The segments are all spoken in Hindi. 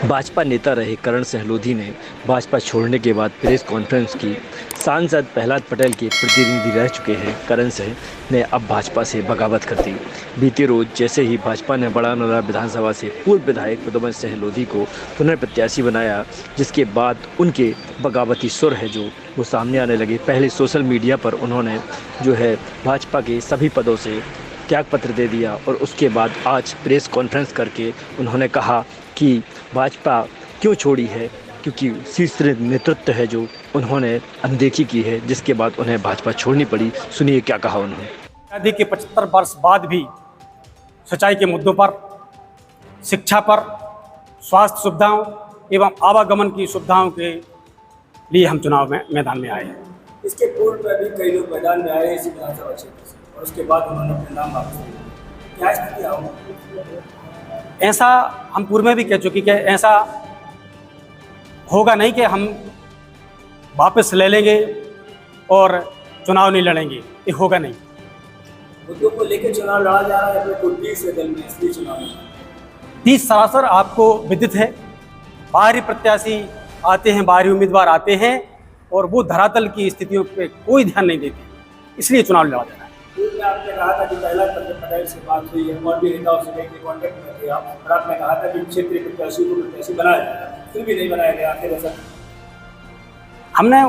भाजपा नेता रहे करण सहलोधी ने भाजपा छोड़ने के बाद प्रेस कॉन्फ्रेंस की। सांसद प्रहलाद पटेल के प्रतिनिधि रह चुके हैं करण सह ने अब भाजपा से बगावत कर दी। बीते रोज जैसे ही भाजपा ने बड़ा नौला विधानसभा से पूर्व विधायक प्रद्युम्न सहलोधी को पुनर्प्रत्याशी बनाया, जिसके बाद उनके बगावती सुर है जो वो सामने आने लगे। पहले सोशल मीडिया पर उन्होंने जो है भाजपा के सभी पदों से त्यागपत्र दे दिया और उसके बाद आज प्रेस कॉन्फ्रेंस करके उन्होंने कहा कि भाजपा क्यों छोड़ी है, क्योंकि शीर्ष नेतृत्व है जो उन्होंने अनदेखी की है, जिसके बाद उन्हें भाजपा छोड़नी पड़ी। सुनिए क्या कहा उन्होंने। आज़ादी के 75 वर्ष बाद भी सिंचाई के मुद्दों पर, शिक्षा पर, स्वास्थ्य सुविधाओं एवं आवागमन की सुविधाओं के लिए हम चुनाव में मैदान में आए हैं। इसके पूर्व में भी कई लोग मैदान में आए इसी विधानसभा क्षेत्र से और उसके बाद उन्होंने अपने नाम वापस लिया। क्या स्थिति है? ऐसा हम पूर्व में भी कह चुके कि ऐसा होगा नहीं कि हम वापस ले लेंगे और चुनाव नहीं लड़ेंगे, ये होगा नहीं। मुद्दों को लेकर चुनाव लड़ा जा रहा है अपने कुल 20 दल में, इसलिए चुनाव में 30 सरासर आपको विदित है। बाहरी प्रत्याशी आते हैं, बाहरी उम्मीदवार आते हैं और वो धरातल की स्थितियों पे कोई ध्यान नहीं देते, इसलिए चुनाव लड़ा जा रहा है। पूर्व में आपने कहा था कि प्रहलाद पटेल से बात हुई है और भी नेताओं से कॉन्टेक्ट में थे आप, और आपने कहा था कि क्षेत्रीय प्रत्याशी को प्रत्याशी बनाया जाए, फिर भी नहीं बनाया गया। आखिर ऐसा हमने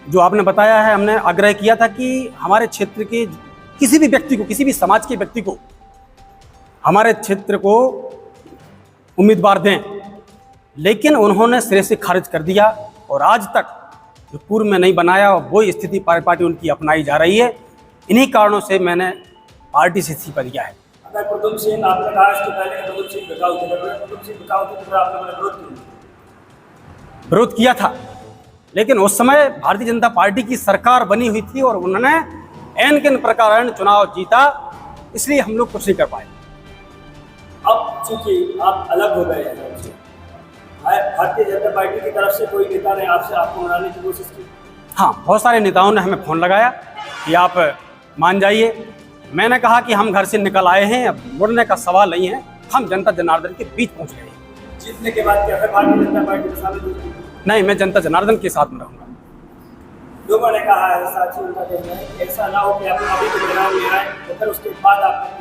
जो आपने बताया है, हमने आग्रह किया था कि हमारे क्षेत्र के किसी भी व्यक्ति को, किसी भी समाज के व्यक्ति को हमारे क्षेत्र को उम्मीदवार दें, लेकिन उन्होंने सिरे से खारिज कर दिया और आज तक जो पूर्व में नहीं बनाया और वही स्थिति पार्टी उनकी अपनाई जा रही है। इन्हीं कारणों से मैंने पार्टी से इस्तीफा दिया है। अगर प्रद्युम्न सिंह, आपने कहा इसके पहले प्रद्युम्न सिंह बिकाऊ थे, प्रद्युम्न सिंह बिकाऊ थे तो आपने बड़ा विरोध किया था, लेकिन उस समय भारतीय जनता पार्टी की सरकार बनी हुई थी और उन्होंने एन किन प्रकार चुनाव जीता, इसलिए हम लोग कुछ नहीं कर पाए। अब चूंकि आप अलग हो गए हैं, भारतीय जनता पार्टी की तरफ से कोई नेता ने आपको मनाने की कोशिश की? हाँ, बहुत सारे नेताओं ने हमें फ़ोन लगाया कि आप मान जाइए। मैंने कहा कि हम घर से निकल आए हैं, अब मुड़ने का सवाल नहीं है, हम जनता जनार्दन के बीच पहुंच गए हैं। जीतने के बाद क्या भारतीय जनता पार्टी में शामिल हुई? नहीं, मैं जनता जनार्दन के साथ में रहूँगा। लोगों ने कहा है, साथ ही उनका कहना है कि ऐसा ना हो कि आप अभी के मैदान में आए तो फिर उसके बाद आप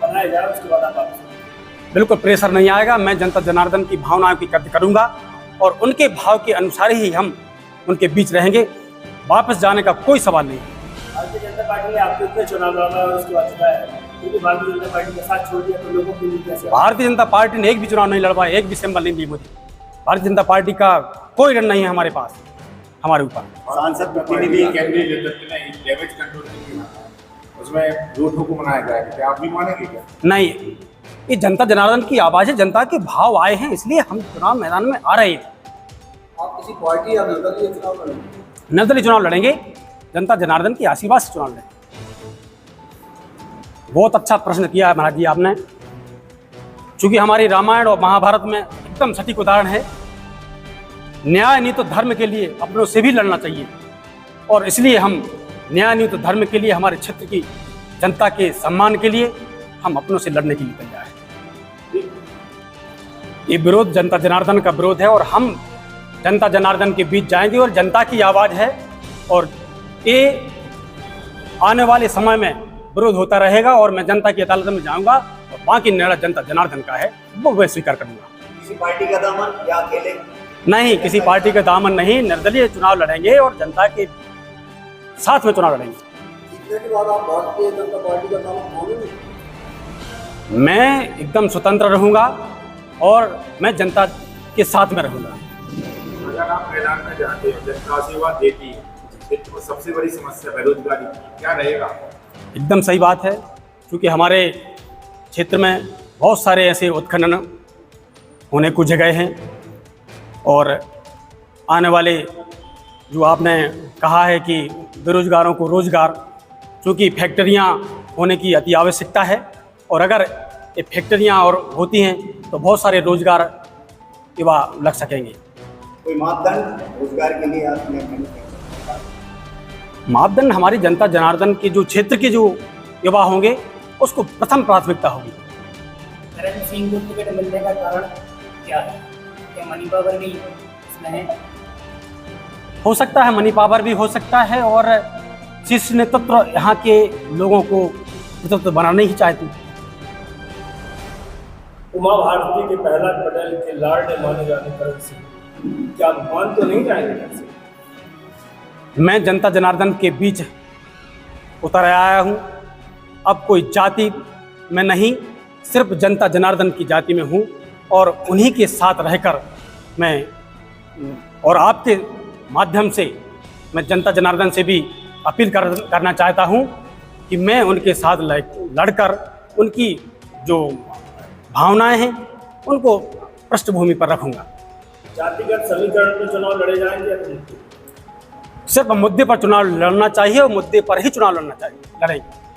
बनाया जाए, उसके बाद आप बिल्कुल प्रेशर नहीं आएगा। मैं जनता जनार्दन की भावनाओं की कद्र करूँगा और उनके भाव के अनुसार ही हम उनके बीच रहेंगे। वापस जाने का कोई सवाल नहीं है। भारतीय जनता पार्टी ने आपके इतने चुनाव लड़ा और उसके बाद जिताया है, क्योंकि भारतीय जनता पार्टी के साथ छोड़ दिया तो लोगों के लिए कैसे? भारतीय जनता पार्टी ने एक भी चुनाव नहीं लड़वाया, एक भी सिंबल नहीं दी मुझे। भारतीय जनता पार्टी का कोई रण नहीं है हमारे पास, हमारे ऊपर। सांसद प्रतिनिधि केंद्रीय नेतृत्व ने डैमेज कंट्रोल नहीं किया, उसमें झूठों को मनाया गया, क्या आप भी मानेंगे क्या? नहीं, ये जनता जनार्दन की आवाज़ है, जनता के भाव आए हैं, इसलिए हम चुनाव मैदान में आ रहे हैं। आप किसी पार्टी या निर्दलीय चुनाव लड़ेंगे? निर्दलीय चुनाव लड़ेंगे, जनता जनार्दन की आशीर्वाद से चुनाव लड़ेंगे। बहुत अच्छा प्रश्न किया है महाराज जी आपने, चूंकि हमारी रामायण और महाभारत में एकदम सटीक उदाहरण है। न्याय नहीं तो धर्म के लिए अपनों से भी लड़ना चाहिए, और इसलिए हम न्याय नहीं तो धर्म के लिए, हमारे क्षेत्र की जनता के सम्मान के लिए हम अपनों से लड़ने के लिए तैयार हैं। ये विरोध जनता जनार्दन का विरोध है और हम जनता जनार्दन के बीच जाएंगे और जनता की आवाज़ है और ये आने वाले समय में विरोध होता रहेगा और मैं जनता की अदालत में जाऊंगा और बाकी निर्णय जनता जनार्दन का है वो मैं स्वीकार करूंगा। किसी पार्टी का दामन या अकेले? नहीं, किसी पार्टी का दामन नहीं, निर्दलीय चुनाव लड़ेंगे और जनता के साथ में चुनाव लड़ेंगे। जीतने के बाद आप भारतीय जनता पार्टी का दामन खोलेंगे? मैं एकदम स्वतंत्र रहूंगा और मैं जनता के साथ में रहूंगा। अगर आप मैदान में जाते हैं, जनता आशीर्वाद देती है, तो सबसे बड़ी समस्या बेरोजगारी क्या रहेगा? एकदम सही बात है, क्योंकि हमारे क्षेत्र में बहुत सारे ऐसे उत्खनन होने को जगह हैं और आने वाले जो आपने कहा है कि बेरोजगारों को रोजगार, क्योंकि फैक्ट्रियां होने की अति आवश्यकता है और अगर ये फैक्ट्रियां और होती हैं तो बहुत सारे रोजगार युवा लग सकेंगे। कोई मापदंड रोजगार के लिए आपने? मापदंड हमारी जनता जनार्दन के जो क्षेत्र के जो युवा होंगे उसको प्रथम प्राथमिकता होगी। करण सिंह को टिकट मिलने का कारण क्या है? क्या मनी पावर भी इसमें है? हो सकता है मनी पावर भी हो सकता है, और शीर्ष नेतृत्व यहाँ के लोगों को नेतृत्व बनाना ही चाहती। उमा भारती के प्रहलाद पटेल के लाडले माने जाने करण सिंह, क्या आप मान तो नहीं जाएंगे घर से? मैं जनता जनार्दन के बीच उतर आया हूँ। अब कोई जाति में नहीं, सिर्फ जनता जनार्दन की जाति में हूँ, और उन्हीं के साथ रहकर मैं, और आपके माध्यम से मैं जनता जनार्दन से भी अपील करना चाहता हूँ कि मैं उनके साथ लड़कर उनकी जो भावनाएं हैं उनको पृष्ठभूमि पर रखूँगा। जातिगत समीकरण पर चुनाव लड़े जाएंगे या नहीं? सिर्फ मुद्दे पर चुनाव लड़ना चाहिए, और मुद्दे पर ही चुनाव लड़ना चाहिए, लड़ेंगे।